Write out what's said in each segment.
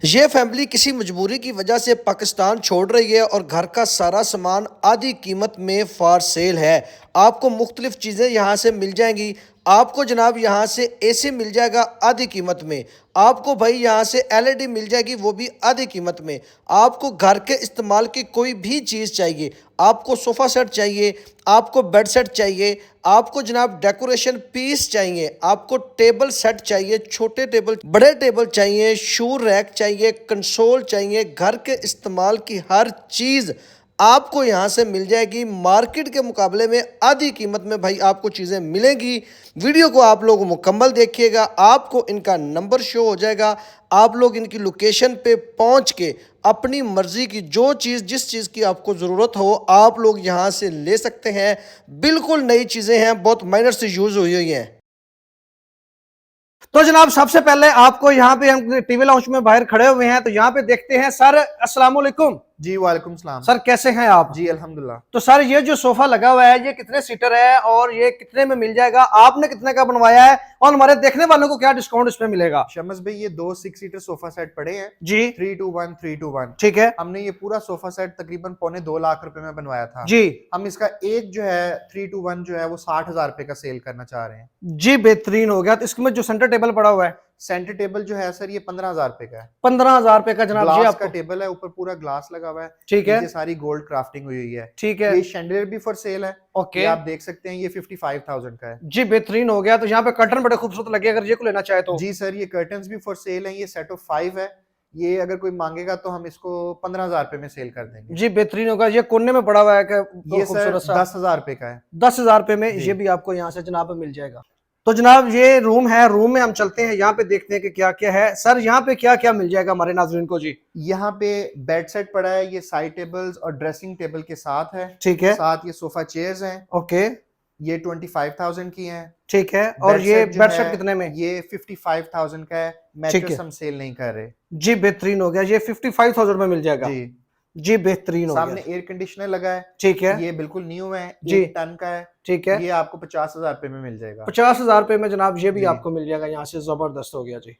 ये फैमिली किसी मजबूरी की वजह से पाकिस्तान छोड़ रही है और घर का सारा सामान आधी कीमत में फॉर सेल है। आपको मुख्तलिफ चीज़ें यहाँ से मिल जाएंगी। आपको जनाब यहाँ से एसी मिल जाएगा आधी कीमत में। आपको भाई यहाँ से एलईडी मिल जाएगी, वो भी आधी कीमत में। आपको घर के इस्तेमाल की कोई भी चीज़ चाहिए, आपको सोफ़ा सेट चाहिए, आपको बेड सेट चाहिए, आपको जनाब डेकोरेशन पीस चाहिए, आपको टेबल सेट चाहिए, छोटे टेबल बड़े टेबल चाहिए, शू रैक चाहिए, कंसोल चाहिए, घर के इस्तेमाल की हर चीज़ आपको यहाँ से मिल जाएगी। मार्केट के मुकाबले में आधी कीमत में भाई आपको चीज़ें मिलेंगी। वीडियो को आप लोग मुकम्मल देखिएगा, आपको इनका नंबर शो हो जाएगा। आप लोग इनकी लोकेशन पे पहुँच के अपनी मर्ज़ी की जो चीज़ जिस चीज़ की आपको ज़रूरत हो आप लोग यहाँ से ले सकते हैं। बिल्कुल नई चीज़ें हैं, बहुत माइनर से यूज़ हुई हैं। तो जनाब सबसे पहले आपको यहाँ पे हम टीवी लाउंज में बाहर खड़े हुए हैं, तो यहाँ पे देखते हैं। सर अस्सलाम वालेकुम। जी वालेकुम सलाम। सर कैसे हैं आप? जी अल्हम्दुलिल्लाह। तो सर ये जो सोफा लगा हुआ है ये कितने सीटर है और ये कितने में मिल जाएगा? आपने कितने का बनवाया है और हमारे देखने वालों को क्या डिस्काउंट इसमें मिलेगा? शमस भाई ये 2 6 सीटर सोफा सेट पड़े हैं जी 321 ठीक है हमने ये पूरा सोफा सेट तकरीबन 2.25 लाख रुपए में बनवाया था। जी हम इसका एक जो है 321 जो है वो 60,000 रुपए का सेल करना चाह रहे हैं। जी बेहतरीन हो गया। तो इसमें जो सेंटर टेबल पड़ा हुआ है सेंटर टेबल जो है सर ये 15,000 रुपए का है। 15,000 रुपए का जनाब। जी ग्लास आपको का टेबल है, ऊपर पूरा ग्लास लगा हुआ है। ठीक है नीचे सारी गोल्ड क्राफ्टिंग हुई हुई है। ठीक है ये शैंडलियर भी फॉर सेल है। ओके ये आप देख सकते हैं, ये 55,000 का है। जी बेहतरीन हो गया। तो यहाँ पे कर्टन बड़े खूबसूरत लगे, अगर ये को लेना चाहे तो। जी सर ये कर्टन्स भी फॉर सेल हैं। ये सेट ऑफ 5 है। ये अगर कोई मांगेगा तो हम इसको 15,000 रुपए में सेल कर देंगे। जी बेहतरीन होगा। ये कोने में पड़ा हुआ है कि ये सर खूबसूरत सा 10,000 रुपए का है। 10,000 रुपए में जी। ये भी आपको यहाँ से जनाब मिल जाएगा। तो जनाब ये रूम है, रूम में हम चलते हैं, यहाँ पे देखते हैं कि क्या क्या है। सर यहाँ पे क्या क्या मिल जाएगा हमारे नाज़रीन को? जी यहाँ पे बेड सेट पड़ा है, ये साइड टेबल्स और ड्रेसिंग टेबल के साथ है। ठीक है साथ ये सोफा चेयर्स हैं। ओके ये 25,000 की हैं। ठीक है। और बेड ये सेट जो बेड है सेट कितने में? ये 55,000 का है। ठीक मैट्रेस है हम सेल नहीं कर रहे। जी बेहतरीन हो गया। ये 55,000 में मिल जाएगा। जी जी बेहतरीन हो सामने गया। एयर कंडीशनर लगा है। ठीक है ये बिल्कुल न्यू है। जी 1 टन का है। ठीक है। ये आपको 50,000 रुपए में मिल जाएगा। 50,000 रुपए में जनाब ये भी जी आपको मिल जाएगा यहाँ से। जबरदस्त हो गया जी।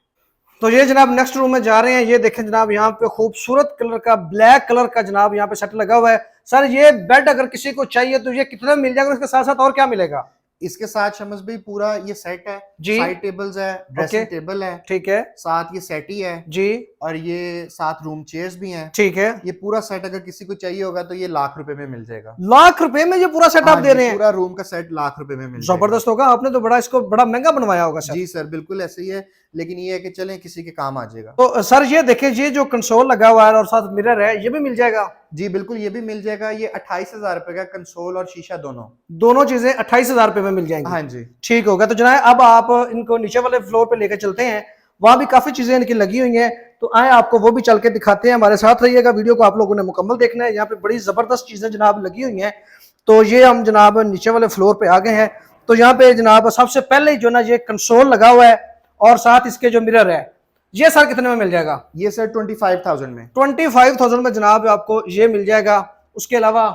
तो ये जनाब नेक्स्ट रूम में जा रहे हैं। ये देखें जनाब यहाँ पे खूबसूरत कलर का ब्लैक कलर का जनाब यहाँ पे सेट लगा हुआ है। सर ये बेड अगर किसी को चाहिए तो ये कितने में मिल जाएगा? इसके साथ साथ और क्या मिलेगा? इसके साथ शमस भाई पूरा ये सेट है। जी साइड टेबल्स है, ड्रेसिंग टेबल है, ठीक है साथ ये सेटी है जी और ये साथ रूम चेयर्स भी हैं। ठीक है। ये पूरा सेट अगर किसी को चाहिए होगा तो ये लाख रुपए में मिल जाएगा। लाख रुपए में ये पूरा सेट आप हाँ दे जी, रहे हैं? पूरा रूम का सेट लाख रुपए में मिल जाएगा। जबरदस्त होगा। आपने तो बड़ा इसको बड़ा महंगा बनवाया होगा सर। जी सर बिल्कुल ऐसे ही है, लेकिन ये है कि चलें किसी के काम आ जाएगा। तो सर ये देखिए, ये जो कंसोल लगा हुआ है और साथ मिरर है, ये भी मिल जाएगा? जी बिल्कुल ये भी मिल जाएगा। ये 28,000 रुपए का कंसोल और शीशा दोनों चीजें 28,000 रुपए में मिल जाएंगी। हाँ जी ठीक होगा। तो जनाब अब आप इनको नीचे वाले फ्लोर पे लेकर चलते हैं, वहां भी काफी चीजें इनकी लगी हुई हैं। तो आए आपको वो भी चल के दिखाते हैं। हमारे साथ रहिएगा, वीडियो को आप लोगों ने मुकम्मल देखना है। यहाँ पे बड़ी जबरदस्त चीजें जनाब लगी हुई हैं। तो ये हम जनाब नीचे वाले फ्लोर पे आ गए हैं। तो यहाँ पे जनाब सबसे पहले जो ना ये कंसोल लगा हुआ है और साथ इसके जो मिरर है, ये सर कितने में मिल जाएगा? ये सर 25,000 में। 25,000 में जनाब आपको ये मिल जाएगा। उसके अलावा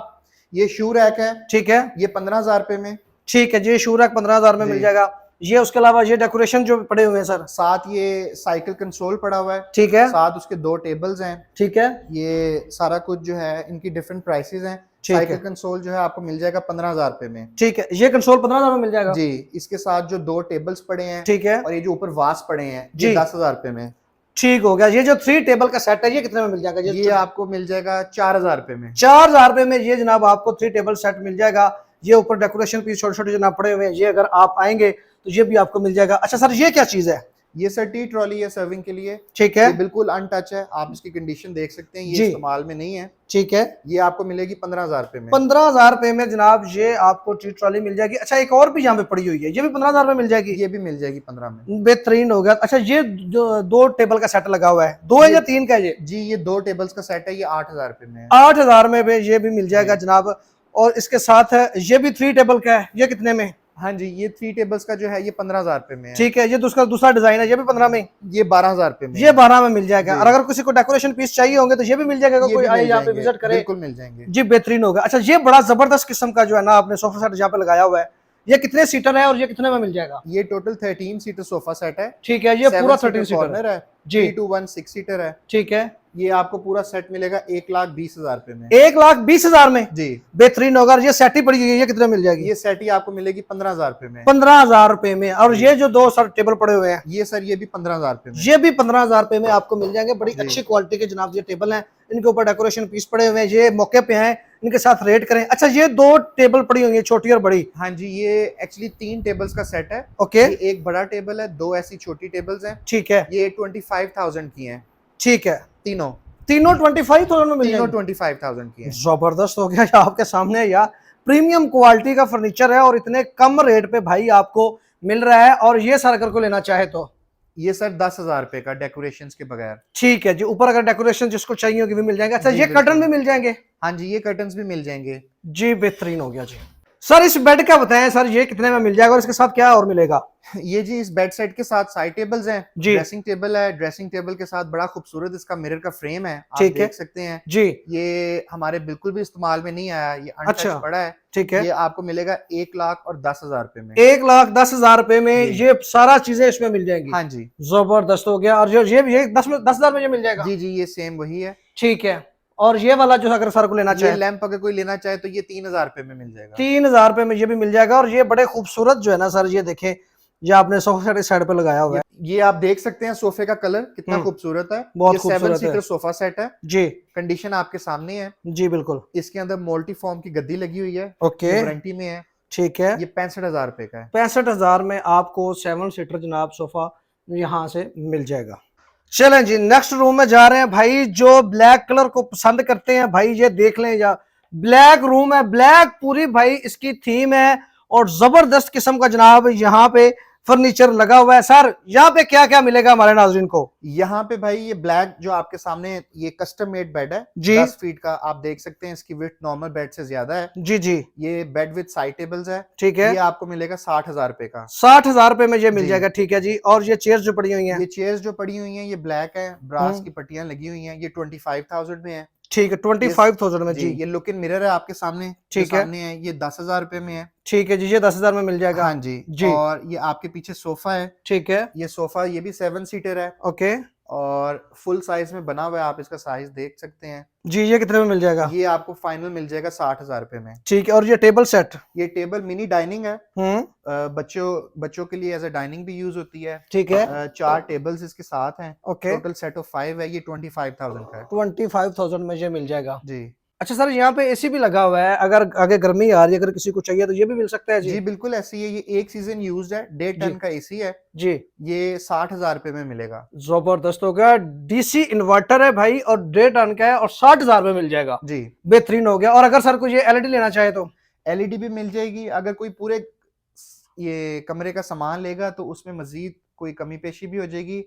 ये शू रैक है। ठीक है ये 15,000 रुपए में। ठीक है जी, शू रैक 15,000 में मिल जी। जाएगा। ये उसके अलावा ये डेकोरेशन जो पड़े हुए हैं सर, साथ ये साइकिल कंसोल पड़ा हुआ है। ठीक है साथ उसके 2 टेबल्स हैं। ठीक है ये सारा कुछ जो है इनकी डिफरेंट प्राइसेस हैं। ठीक साइकिल है कंसोल जो है आपको मिल जाएगा 15,000 रुपए में। ठीक है। ये कंसोल 15,000 में मिल जाएगा। जी इसके साथ जो 2 टेबल्स पड़े हैं ठीक है और ये जो ऊपर वास पड़े हैं जी। ये 10,000 रुपए में। ठीक हो गया। ये जो 3 टेबल का सेट है ये कितने में मिल जाएगा? ये आपको मिल जाएगा 4,000 रुपए में। 4,000 रुपए में ये जनाब आपको 3 टेबल सेट मिल जाएगा। ये ऊपर डेकोरेशन पीस छोटे छोटे जनाब पड़े हुए हैं, ये अगर आप आएंगे तो ये भी आपको मिल जाएगा। अच्छा सर ये क्या चीज है? ये सर टी ट्रॉली है सर्विंग के लिए। ठीक ये है बिल्कुल अनटच है, आप इसकी कंडीशन देख सकते हैं। ये जी। इस्तेमाल में नहीं है। ठीक है। ये आपको मिलेगी 15,000 रुपए में। 15,000 रुपए में जनाब ये आपको टी ट्रॉली मिल जाएगी। अच्छा एक और भी यहाँ पे पड़ी हुई है, ये भी 15,000 में मिल जाएगी। ये भी मिल जाएगी 15 में। बेहतरीन हो गया। अच्छा ये जो 2 टेबल का सेट लगा हुआ है, 2 है या 3 का है ये? जी ये 2 टेबल्स का सेट है। ये 8,000 रुपए में है। 8,000 में भी ये भी मिल जाएगा जनाब। और इसके साथ है ये भी 3 टेबल का है, ये कितने में? हाँ जी ये 3 टेबल्स का जो है ये 15,000 रुपए में है। ठीक है। ये दूसरा डिजाइन है, ये भी 15 में? ये 12,000 रुपए में। ये 12 में मिल जाएगा। जी। और अगर किसी को डेकोरेशन पीस चाहिए होंगे तो ये भी मिल जाएगा, ये कोई भी आए मिल यहाँ पे जाएंगे, विजिट करे। बिल्कुल मिल जाएंगे। जी बेहतरीन होगा। अच्छा ये बड़ा जबरदस्त किस्म का जो है ना आपने सोफा सेट यहाँ पे लगाया हुआ है, ये कितने सीटर है और ये कितने में मिल जाएगा? ये टोटल 13 सीटर सोफा सेट है। ठीक है, ये पूरा 13 सीटर कॉर्नर है जी। 3 to 1 6 सीटर है। ठीक है, ये आपको पूरा सेट मिलेगा 1,20,000 रुपए में। 1,20,000 में जी बेहतरीन होगा। ये सेट ही पड़ी हुई है, ये कितने में मिल जाएगी? ये सेट ही आपको मिलेगी 15,000 रुपए में। 15,000 रुपए में। और ये जो दो सर टेबल पड़े हुए हैं, ये सर ये भी 15,000 रुपए में। ये भी 15,000 रुपए में आपको मिल जाएंगे। बड़ी जी। अच्छी क्वालिटी के जनाब ये टेबल हैं, इनके ऊपर डेकोरेशन पीस पड़े हुए हैं, ये मौके पे हैं, इनके साथ रेट करें। अच्छा, ये दो टेबल पड़ी हुई है, छोटी और बड़ी। हाँ जी, ये एक्चुअली 3 टेबल्स का सेट है। ओके, ये एक बड़ा टेबल है, 2 ऐसी छोटी टेबल्स हैं। ठीक है, ये 25,000 की हैं ठीक है। तीनों। तीनों 25,000 में मिल तीनों जाएंगे। 25,000 की हैं। जबरदस्त हो गया। ये आपके सामने यार प्रीमियम क्वालिटी का फर्नीचर है और इतने कम रेट पे भाई आपको मिल रहा है। और ये सर अगर को लेना चाहे तो ये सर 10,000 रुपए का डेकोरेशंस के बगैर। ठीक है जी। ऊपर अगर डेकोरेशन जिसको चाहिए होगी भी मिल जाएंगे। अच्छा, जी, ये बिल्कुल। कर्टन भी मिल जाएंगे हाँ जी, ये कर्टन्स भी मिल जाएंगे। जी। बेहतरीन हो गया जी। सर इस बेड का बताएं सर, ये कितने में मिल जाएगा और इसके साथ क्या और मिलेगा? ये जी इस बेड सेट के साथ साइड टेबल्स हैं, जी। ड्रेसिंग टेबल है। ड्रेसिंग टेबल के साथ बड़ा खूबसूरत इसका मिरर का फ्रेम है, आप ठीक है। देख सकते हैं। जी, ये हमारे बिल्कुल भी इस्तेमाल में नहीं आया, ये अनटच अच्छा। पड़ा है। ठीक है। ये आपको मिलेगा 1,10,000 रुपए में। 1,10,000 रुपए में जी। ये सारा चीजें इसमें मिल जाएंगी। हाँ जी जबरदस्त हो गया। और ये 10,000 में ये मिल जाएगा। जी जी, ये सेम वही है। ठीक है। और ये वाला जो अगर सर को लेना ये चाहे, लैंप अगर कोई लेना चाहे तो ये 3,000 रुपए में मिल जाएगा। 3,000 रुपए में ये भी मिल जाएगा। और ये बड़े खूबसूरत जो है ना सर, ये देखें, ये आपने सोफे साइड पे लगाया हुआ है। ये आप देख सकते हैं सोफे का कलर कितना खूबसूरत है। बहुत ये 7 खूबसूरत सीटर है। सोफा सेट है। जी कंडीशन आपके सामने है। जी बिल्कुल। इसके अंदर मोल्टी फॉर्म की गद्दी लगी हुई है, ओके, वारंटी में है। ठीक है। ये 65,000 रुपए का है। 65,000 में आपको 7 सीटर जनाब सोफा यहाँ से मिल जाएगा। चलें जी, नेक्स्ट रूम में जा रहे हैं भाई। जो ब्लैक कलर को पसंद करते हैं भाई, ये देख लें, या ब्लैक रूम है, ब्लैक पूरी भाई इसकी थीम है और जबरदस्त किस्म का जनाब यहाँ पे फर्नीचर लगा हुआ है। सर यहाँ पे क्या क्या मिलेगा हमारे नाज़रीन को? यहाँ पे भाई ये ब्लैक जो आपके सामने है, ये कस्टम मेड बेड है जी। 10 फीट का। आप देख सकते हैं इसकी विड्थ नॉर्मल बेड से ज्यादा है। जी जी, ये बेड विद साइड टेबल्स है। ठीक है। ये आपको मिलेगा 60,000 रुपए का। 60,000 रुपए में ये मिल जी। जाएगा। ठीक है जी। और ये चेयर जो पड़ी हुई हैं, ये चेयर्स जो पड़ी हुई हैं ये ब्लैक है, ब्रास की पट्टियां लगी हुई हैं। ये 25,000 में है। ठीक है, 25,000 में जी जी। ये लुक इन मिरर है आपके सामने, ठीक है। सामने है। ये 10,000 रुपए में है। ठीक है जी, ये 10,000 में मिल जाएगा। हाँ जी जी। और ये आपके पीछे सोफा है। ठीक है, ये सोफा ये भी 7 सीटर है ओके और फुल साइज में बना हुआ है। आप इसका साइज देख सकते हैं। जी। ये कितने में मिल जाएगा? ये आपको फाइनल मिल जाएगा 60,000 रुपए में। ठीक है। और ये टेबल सेट? ये टेबल मिनी डाइनिंग है। हम्म, बच्चों के लिए एज अ डाइनिंग भी यूज होती है। ठीक है। 4 टेबल्स इसके साथ हैं। ओके, टोटल सेट ऑफ 5 है। ये 25,000 का है। 25,000 में ये मिल जाएगा। जी अच्छा सर, यहाँ पे एसी भी लगा हुआ है, अगर आगे गर्मी आ रही है, अगर किसी को चाहिए तो ये भी मिल सकता है जी? जी बिल्कुल ऐसी है। ये एक सीजन यूज्ड है। 1.5 जी। टन का एसी है। जी, ये 60,000 रुपए में मिलेगा। जबरदस्त हो गया। डीसी इन्वर्टर है भाई और 1.5 टन का है और 60,000 में मिल जाएगा। जी बेहतरीन हो गया। और अगर सर को ये एलईडी लेना चाहे तो? एलईडी भी मिल जाएगी। अगर कोई पूरे ये कमरे का सामान लेगा तो उसमें मजीद कोई कमी पेशी भी हो जाएगी।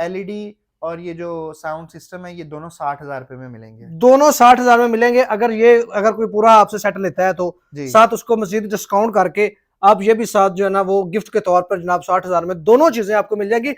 एलईडी और ये जो साउंड सिस्टम है ये दोनों 60,000 रुपए में मिलेंगे। दोनों 60,000 में मिलेंगे। अगर कोई पूरा आपसे सेट लेता है तो जी साथ उसको मजीद डिस्काउंट करके आप ये भी साथ जो है ना वो गिफ्ट के तौर पर जनाब 60,000 में दोनों चीजें आपको मिल जाएगी।